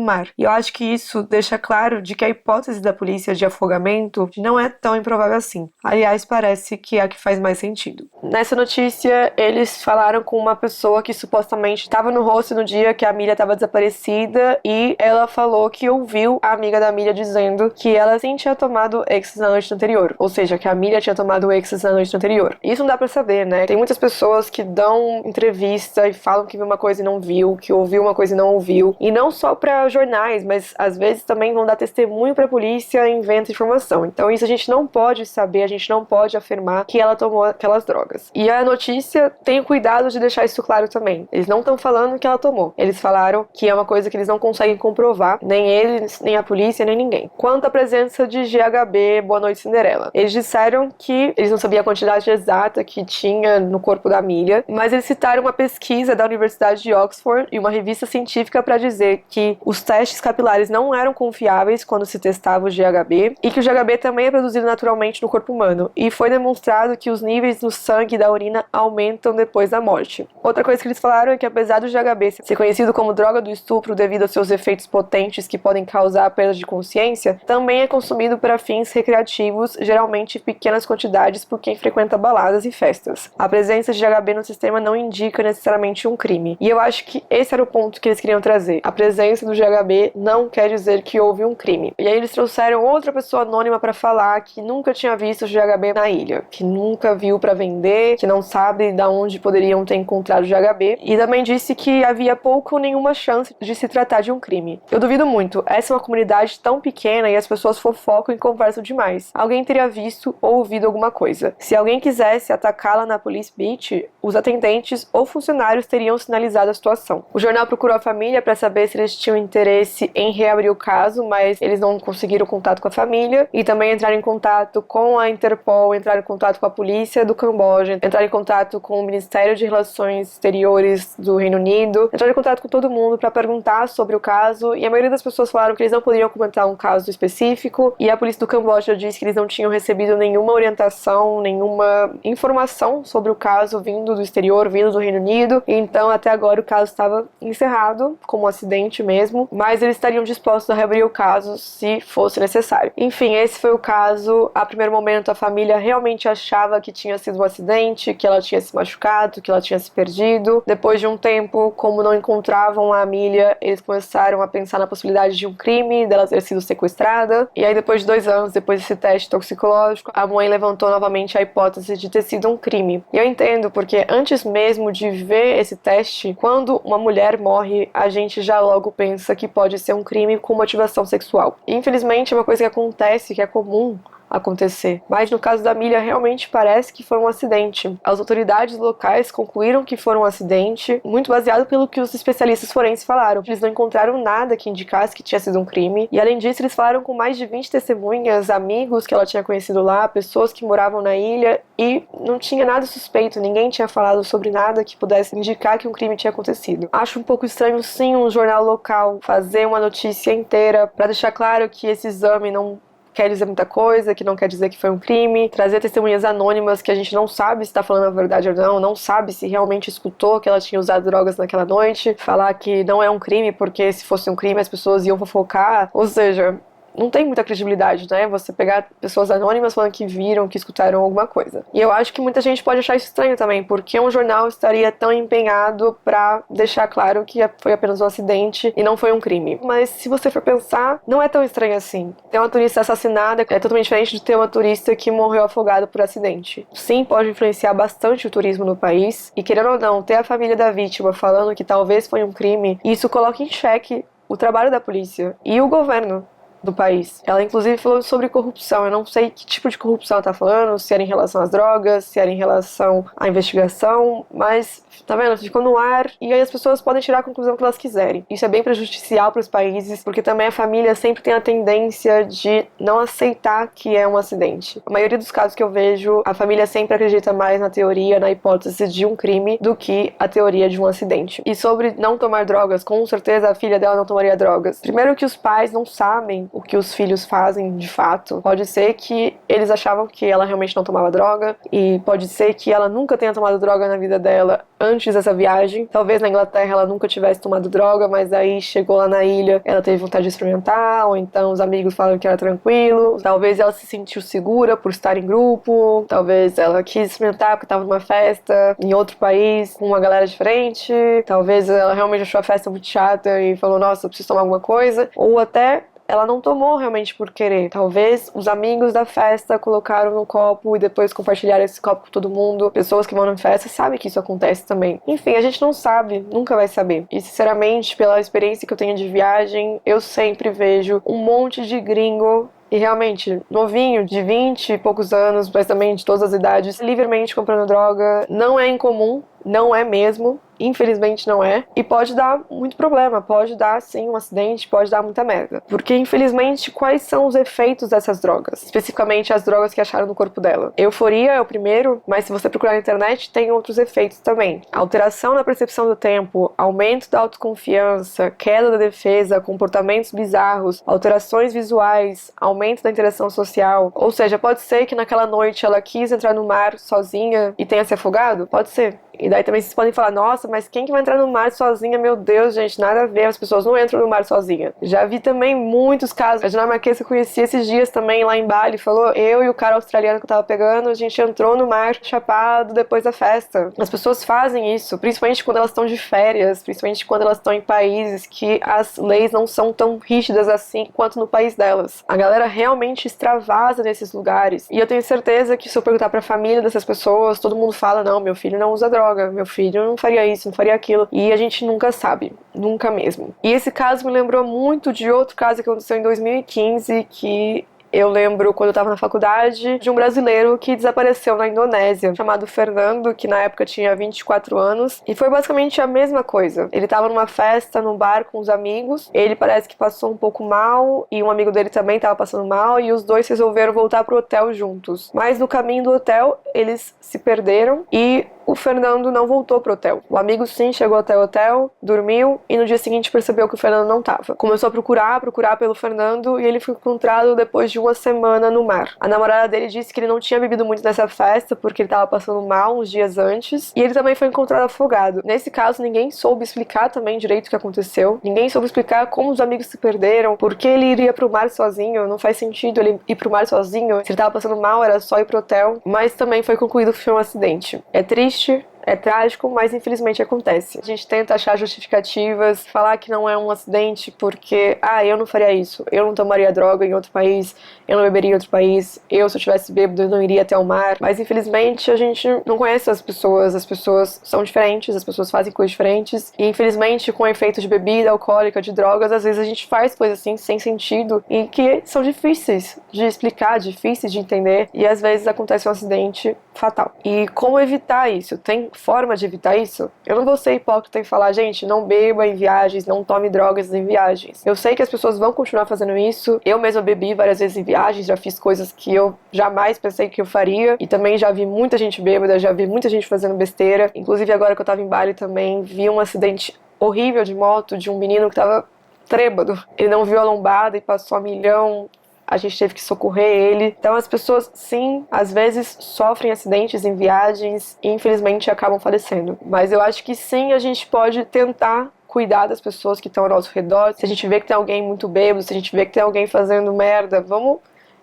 mar. E eu acho que isso deixa claro de que a hipótese da polícia de afogamento não é tão improvável assim. Aliás, parece que é a que faz mais sentido. Nessa notícia, eles falaram com uma pessoa que supostamente estava no hostel no dia que a Amelia estava desaparecida e ela falou que ouviu a amiga da Amelia dizendo que ela sim tinha tomado êxtase na noite anterior. Ou seja, que a Amelia tinha tomado êxtase na noite anterior. Isso não dá pra saber, né? Tem muitas pessoas que dão entrevista e falam que viu uma coisa e não viu, que ouviu uma coisa e não ouviu. E não só pra jornais, mas às vezes também vão dar testemunho pra polícia e inventam informação. Então isso a gente não pode saber, a gente não pode afirmar que ela tomou aquelas drogas. E a notícia tem o cuidado de deixar isso claro também. Eles não estão falando que ela tomou. Eles falaram que é uma coisa que eles não conseguem comprovar, nem eles, nem a polícia, nem ninguém. Quanto à presença de GHB, Boa Noite Cinderela. Eles disseram que eles não sabiam a quantidade exata que tinha no corpo da Amelia, mas eles citaram uma pesquisa da Universidade de Oxford e uma revista científica para dizer que os testes capilares não eram confiáveis quando se testava o GHB e que o GHB também é produzido naturalmente no corpo humano e foi demonstrado que os níveis no sangue e da urina aumentam depois da morte. Outra coisa que eles falaram é que apesar do GHB ser conhecido como droga do estupro devido aos seus efeitos potentes que podem causar perda de consciência, também é consumido para fins recreativos, geralmente em pequenas quantidades por quem frequenta baladas e festas. A presença de GHB no sistema não indica necessariamente um crime. E eu acho que esse era o ponto que eles queriam trazer. A presença do GHB não quer dizer que houve um crime. E aí eles trouxeram outra pessoa anônima para falar que nunca tinha visto o GHB na ilha, que nunca viu para vender, que não sabe de onde poderiam ter encontrado o GHB, e também disse que havia pouco ou nenhuma chance de se tratar de um crime. Eu duvido muito. Essa é uma comunidade tão pequena e as pessoas fofocam e conversam demais. Alguém teria visto ou ouvido alguma coisa. Se alguém quisesse atacá-la na Police Beach, os atendentes ou funcionários teriam sinalizado a situação. O jornal procurou a família para saber se eles tinham interesse em reabrir o caso, mas eles não conseguiram contato com a família e também entraram em contato com a Interpol, entraram em contato com a polícia do Camboja, entraram em contato com o Ministério de Relações Exteriores do Reino Unido, entraram em contato com todo mundo para perguntar sobre o caso e a maioria das pessoas falaram que eles não poderiam comentar um caso específico e a polícia do Camboja disse que eles não tinham recebido nenhuma orientação, nenhuma informação sobre o caso vindo do exterior, vindo do Reino Unido, e então até agora o caso estava encerrado como um acidente mesmo, mas eles estariam dispostos a reabrir o caso se fosse necessário. Enfim, esse foi o caso. A primeiro momento, a família realmente achava que tinha sido um acidente, que ela tinha se machucado, que ela tinha se perdido. Depois de um tempo, como não encontravam a Amelia, eles começaram a pensar na possibilidade de um crime, dela ter sido sequestrada. E aí, depois de 2 anos, depois desse teste toxicológico, a mãe levantou novamente a hipótese de ter sido um crime. E eu entendo, porque antes mesmo de ver esse teste, quando uma mulher morre, a gente já logo pensa que pode ser um crime com motivação sexual. E, infelizmente, é uma coisa que acontece, que é comum acontecer. Mas no caso da Amelia, realmente parece que foi um acidente. As autoridades locais concluíram que foi um acidente, muito baseado pelo que os especialistas forenses falaram. Eles não encontraram nada que indicasse que tinha sido um crime. E além disso, eles falaram com mais de 20 testemunhas, amigos que ela tinha conhecido lá, pessoas que moravam na ilha, e não tinha nada suspeito, ninguém tinha falado sobre nada que pudesse indicar que um crime tinha acontecido. Acho um pouco estranho, sim, um jornal local fazer uma notícia inteira para deixar claro que esse exame não quer dizer muita coisa, que não quer dizer que foi um crime, trazer testemunhas anônimas que a gente não sabe se está falando a verdade ou não sabe se realmente escutou que ela tinha usado drogas naquela noite, falar que não é um crime porque se fosse um crime as pessoas iam fofocar, ou seja, não tem muita credibilidade, né? Você pegar pessoas anônimas falando que viram, que escutaram alguma coisa. E eu acho que muita gente pode achar isso estranho também, porque um jornal estaria tão empenhado pra deixar claro que foi apenas um acidente e não foi um crime. Mas se você for pensar, não é tão estranho assim. Ter uma turista assassinada é totalmente diferente de ter uma turista que morreu afogada por acidente. Sim, pode influenciar bastante o turismo no país, e querendo ou não, ter a família da vítima falando que talvez foi um crime, isso coloca em xeque o trabalho da polícia e o governo do país. Ela inclusive falou sobre corrupção. Eu não sei que tipo de corrupção ela tá falando, se era em relação às drogas, se era em relação à investigação, mas tá vendo? Ficou no ar e aí as pessoas podem tirar a conclusão que elas quiserem. Isso é bem prejudicial para os países, porque também a família sempre tem a tendência de não aceitar que é um acidente. A maioria dos casos que eu vejo, a família sempre acredita mais na teoria, na hipótese de um crime, do que a teoria de um acidente. E sobre não tomar drogas, com certeza a filha dela não tomaria drogas. Primeiro que os pais não sabem o que os filhos fazem de fato. Pode ser que eles achavam que ela realmente não tomava droga, e pode ser que ela nunca tenha tomado droga na vida dela antes dessa viagem. Talvez na Inglaterra ela nunca tivesse tomado droga, mas aí chegou lá na ilha, ela teve vontade de experimentar, ou então os amigos falaram que era tranquilo. Talvez ela se sentiu segura por estar em grupo, talvez ela quis experimentar porque estava numa festa em outro país com uma galera diferente, talvez ela realmente achou a festa muito chata e falou, nossa, eu preciso tomar alguma coisa, ou até ela não tomou realmente por querer. Talvez os amigos da festa colocaram no copo e depois compartilharam esse copo com todo mundo. Pessoas que vão na festa sabem que isso acontece também. Enfim, a gente não sabe, nunca vai saber. E sinceramente, pela experiência que eu tenho de viagem, eu sempre vejo um monte de gringo e realmente, novinho, de 20 e poucos anos, mas também de todas as idades, livremente comprando droga. Não é incomum, não é mesmo. Infelizmente não é, e pode dar muito problema, pode dar sim um acidente, pode dar muita merda, porque infelizmente quais são os efeitos dessas drogas, especificamente as drogas que acharam no corpo dela? Euforia é o primeiro, mas se você procurar na internet tem outros efeitos também: alteração na percepção do tempo, aumento da autoconfiança, queda da defesa, comportamentos bizarros, alterações visuais, aumento da interação social. Ou seja, pode ser que naquela noite ela quis entrar no mar sozinha e tenha se afogado, pode ser. E daí também vocês podem falar, nossa, mas quem que vai entrar no mar sozinha? Meu Deus, gente, nada a ver, as pessoas não entram no mar sozinha. Já vi também muitos casos. A dinamarquesa que eu conheci esses dias também lá em Bali falou, eu e o cara australiano que eu tava pegando, a gente entrou no mar chapado depois da festa. As pessoas fazem isso, principalmente quando elas estão de férias, principalmente quando elas estão em países que as leis não são tão rígidas assim quanto no país delas. A galera realmente extravasa nesses lugares. E eu tenho certeza que se eu perguntar pra família dessas pessoas, todo mundo fala, não, meu filho não usa droga, meu filho não faria isso, não faria aquilo, e a gente nunca sabe, nunca mesmo. E esse caso me lembrou muito de outro caso que aconteceu em 2015, que eu lembro quando eu estava na faculdade, de um brasileiro que desapareceu na Indonésia, chamado Fernando, que na época tinha 24 anos, e foi basicamente a mesma coisa. Ele estava numa festa, num bar com os amigos, ele parece que passou um pouco mal, e um amigo dele também estava passando mal, e os dois resolveram voltar pro hotel juntos. Mas no caminho do hotel, eles se perderam, e o Fernando não voltou pro hotel. O amigo sim chegou até o hotel, dormiu e no dia seguinte percebeu que o Fernando não tava. Começou a procurar pelo Fernando e ele foi encontrado depois de uma semana no mar. A namorada dele disse que ele não tinha bebido muito nessa festa porque ele tava passando mal uns dias antes e ele também foi encontrado afogado. Nesse caso, ninguém soube explicar também direito o que aconteceu. Ninguém soube explicar como os amigos se perderam, por que ele iria pro mar sozinho. Não faz sentido ele ir pro mar sozinho. Se ele tava passando mal, era só ir pro hotel. Mas também foi concluído que foi um acidente. É triste, é trágico, mas infelizmente acontece. A gente tenta achar justificativas, falar que não é um acidente porque, eu não faria isso, eu não tomaria droga em outro país, eu não beberia em outro país, se eu tivesse bêbado, eu não iria até o mar. Mas infelizmente a gente não conhece as pessoas são diferentes, as pessoas fazem coisas diferentes, e infelizmente com o efeito de bebida alcoólica, de drogas, às vezes a gente faz coisas assim sem sentido e que são difíceis de explicar, difíceis de entender, e às vezes acontece um acidente fatal. E como evitar isso? Tem forma de evitar isso? Eu não vou ser hipócrita e falar, gente, não beba em viagens, não tome drogas em viagens. Eu sei que as pessoas vão continuar fazendo isso. Eu mesma bebi várias vezes em viagens, já fiz coisas que eu jamais pensei que eu faria, e também já vi muita gente bêbada, já vi muita gente fazendo besteira. Inclusive agora que eu tava em Bali também, vi um acidente horrível de moto de um menino que tava trêbado. Ele não viu a lombada e passou a milhão. A gente teve que socorrer ele. Então as pessoas, sim, às vezes sofrem acidentes em viagens e infelizmente acabam falecendo. Mas eu acho que sim, a gente pode tentar cuidar das pessoas que estão ao nosso redor. Se a gente vê que tem alguém muito bêbado, se a gente vê que tem alguém fazendo merda, vamos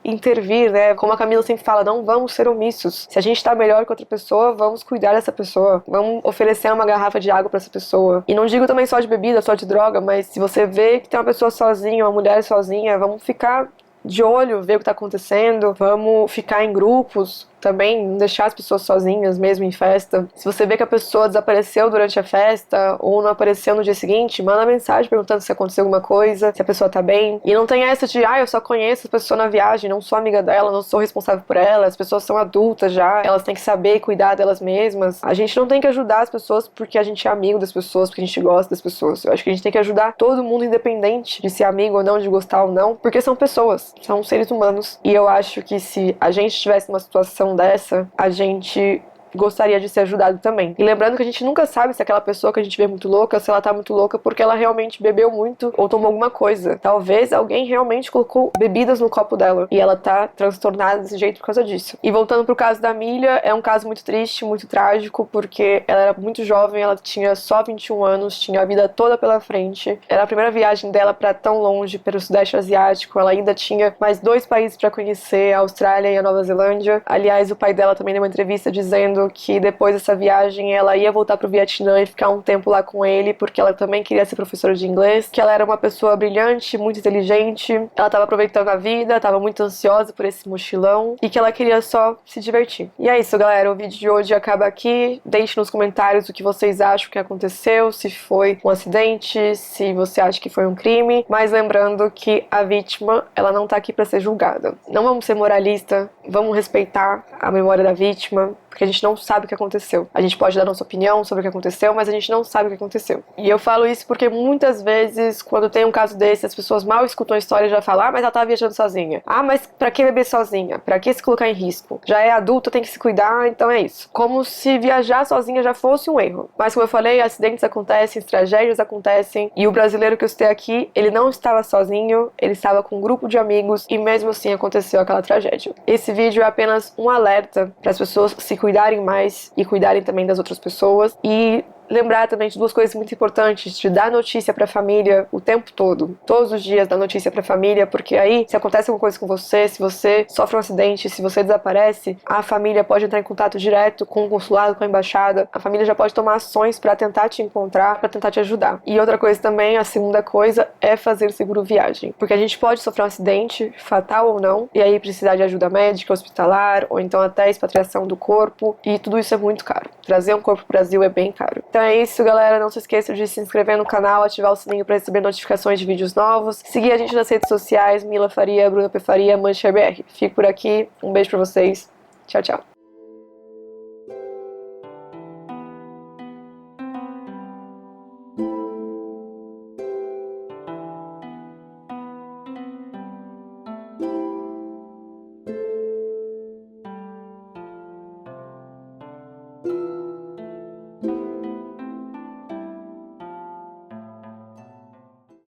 intervir, né? Como a Camila sempre fala, não vamos ser omissos. Se a gente tá melhor que outra pessoa, vamos cuidar dessa pessoa. Vamos oferecer uma garrafa de água pra essa pessoa. E não digo também só de bebida, só de droga, mas se você vê que tem uma pessoa sozinha, uma mulher sozinha, vamos ficar de olho, ver o que tá acontecendo, vamos ficar em grupos também, não deixar as pessoas sozinhas mesmo em festa. Se você vê que a pessoa desapareceu durante a festa ou não apareceu no dia seguinte, manda mensagem perguntando se aconteceu alguma coisa, se a pessoa tá bem. E não tem essa de, eu só conheço a pessoa na viagem, não sou amiga dela, não sou responsável por ela, as pessoas são adultas já, elas têm que saber cuidar delas mesmas. A gente não tem que ajudar as pessoas porque a gente é amigo das pessoas, porque a gente gosta das pessoas. Eu acho que a gente tem que ajudar todo mundo independente de ser amigo ou não, de gostar ou não, porque são pessoas, são seres humanos. E eu acho que se a gente tivesse uma situação dessa, a gente gostaria de ser ajudado também. E lembrando que a gente nunca sabe se aquela pessoa que a gente vê muito louca, se ela tá muito louca porque ela realmente bebeu muito ou tomou alguma coisa. Talvez alguém realmente colocou bebidas no copo dela e ela tá transtornada desse jeito por causa disso. E voltando pro caso da Milha, é um caso muito triste, muito trágico, porque ela era muito jovem, ela tinha só 21 anos, tinha a vida toda pela frente. Era a primeira viagem dela pra tão longe, pelo Sudeste Asiático. Ela ainda tinha mais 2 países pra conhecer, a Austrália e a Nova Zelândia. Aliás, o pai dela também deu uma entrevista dizendo que depois dessa viagem ela ia voltar pro Vietnã e ficar um tempo lá com ele, porque ela também queria ser professora de inglês, que ela era uma pessoa brilhante, muito inteligente, ela estava aproveitando a vida, estava muito ansiosa por esse mochilão e que ela queria só se divertir. E é isso, galera, o vídeo de hoje acaba aqui. Deixe nos comentários o que vocês acham que aconteceu, se foi um acidente, se você acha que foi um crime, mas lembrando que a vítima, ela não tá aqui para ser julgada. Não vamos ser moralistas, vamos respeitar a memória da vítima, porque a gente não sabe o que aconteceu. A gente pode dar nossa opinião sobre o que aconteceu, mas a gente não sabe o que aconteceu. E eu falo isso porque muitas vezes, quando tem um caso desse, as pessoas mal escutam a história e já falam, mas ela tava viajando sozinha. Mas pra que beber sozinha? Pra que se colocar em risco? Já é adulta, tem que se cuidar, então é isso. Como se viajar sozinha já fosse um erro. Mas como eu falei, acidentes acontecem, tragédias acontecem, e o brasileiro que eu citei aqui, ele não estava sozinho, ele estava com um grupo de amigos, e mesmo assim aconteceu aquela tragédia. Esse vídeo é apenas um alerta para as pessoas se cuidarem mais e cuidarem também das outras pessoas, e lembrar também de 2 coisas muito importantes, de dar notícia pra família o tempo todo, todos os dias dar notícia pra família, porque aí, se acontece alguma coisa com você, se você sofre um acidente, se você desaparece, a família pode entrar em contato direto com o consulado, com a embaixada, a família já pode tomar ações pra tentar te encontrar, pra tentar te ajudar. E outra coisa também, a segunda coisa, é fazer seguro viagem, porque a gente pode sofrer um acidente, fatal ou não, e aí precisar de ajuda médica, hospitalar, ou então até expatriação do corpo, e tudo isso é muito caro. Trazer um corpo pro Brasil é bem caro. Então é isso, galera. Não se esqueça de se inscrever no canal, ativar o sininho para receber notificações de vídeos novos. Seguir a gente nas redes sociais, Mila Faria, Bruna P. Faria, Mancha BR. Fico por aqui. Um beijo pra vocês. Tchau, tchau.